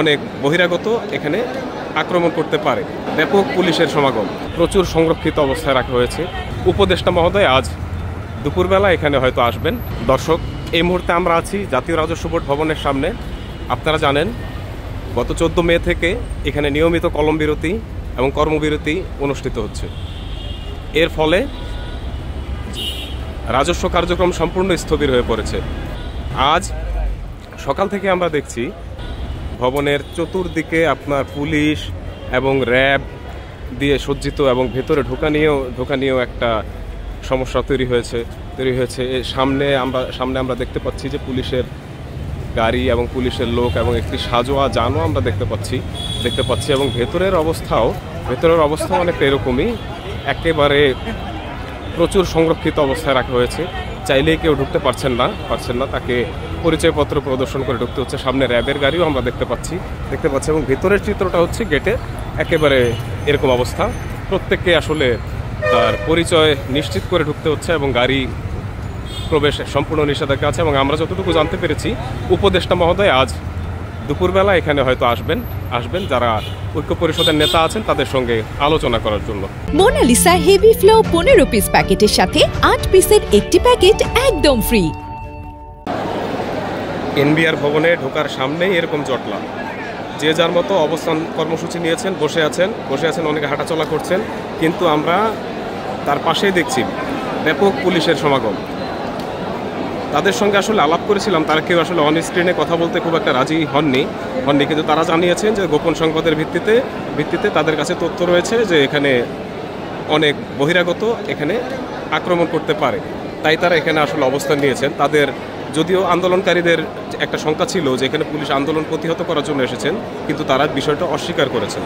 অনেক বহিরাগত এখানে আক্রমণ করতে পারে। ব্যাপক পুলিশের সমাগম, প্রচুর সংরক্ষিত অবস্থায় রাখা হয়েছে। উপদেষ্টা মহোদয় আজ দুপুরবেলা এখানে হয়তো আসবেন। দর্শক, এই মুহূর্তে আমরা আছি জাতীয় রাজস্ব বোর্ড ভবনের সামনে। আপনারা জানেন গত 14 মে থেকে এখানে নিয়মিত কলম বিরতি এবং কর্মবিরতি অনুষ্ঠিত হচ্ছে। এর ফলে রাজস্ব কার্যক্রম সম্পূর্ণ স্থবির হয়ে পড়েছে। আজ সকাল থেকে আমরা দেখছি ভবনের চতুর্দিকে আপনার পুলিশ এবং র্যাব দিয়ে সজ্জিত এবং ভেতরে ঢোকা নিয়েও একটা সমস্যা তৈরি হয়েছে। সামনে আমরা দেখতে পাচ্ছি যে পুলিশের গাড়ি এবং পুলিশের লোক এবং একটি সাজোয়া যানও আমরা দেখতে পাচ্ছি এবং ভেতরের অবস্থাও অনেকটা এরকমই, একেবারে প্রচুর সংরক্ষিত অবস্থায় রাখা হয়েছে। চাইলেই কেউ ঢুকতে পারছেন না, তাকে পরিচয়পত্র প্রদর্শন করে ঢুকতে হচ্ছে। সামনে র্যাবের গাড়িও আমরা দেখতে পাচ্ছি এবং ভেতরের চিত্রটা হচ্ছে গেটে একেবারে এরকম অবস্থা। প্রত্যেককে আসলে তার পরিচয় নিশ্চিত করে ঢুকতে হচ্ছে এবং গাড়ি প্রবেশ সম্পূর্ণ নিষেধাজ্ঞা আছে। এবং আমরা যতটুকু জানতে পেরেছি উপদেষ্টা মহোদয় আজ দুপুরবেলা এখানে হয়তো আসবেন যারা ঐক্য পরিষদের নেতা আছেন তাদের সঙ্গে আলোচনা করার জন্য। মোনালিসা হেভি ফ্লো 15 পিস প্যাকেটের সাথে 8 পিসের একটি প্যাকেট একদম ফ্রি। এনবিআর ভবনে ঢোকার সামনেই এরকম জটলা। যে যার মতো অবস্থান কর্মসূচি নিয়েছেন, বসে আছেন, অনেকে হাঁটাচলা করছেন, কিন্তু আমরা তার পাশেই দেখছি ব্যাপক পুলিশের সমাগম। তাদের সঙ্গে আসলে আলাপ করেছিলাম, তারা কেউ আসলে অন স্ক্রিনে কথা বলতে খুব একটা রাজি হননি, কিন্তু তারা জানিয়েছেন যে গোপন সংবাদের ভিত্তিতে তাদের কাছে তথ্য রয়েছে যে এখানে অনেক বহিরাগত এখানে আক্রমণ করতে পারে, তাই তারা এখানে আসলে অবস্থান নিয়েছেন। তাদের যদিও আন্দোলনকারীদের একটা শঙ্কা ছিল যে এখানে পুলিশ আন্দোলন প্রতিহত করার জন্য এসেছেন, কিন্তু তারা বিষয়টা অস্বীকার করেছেন।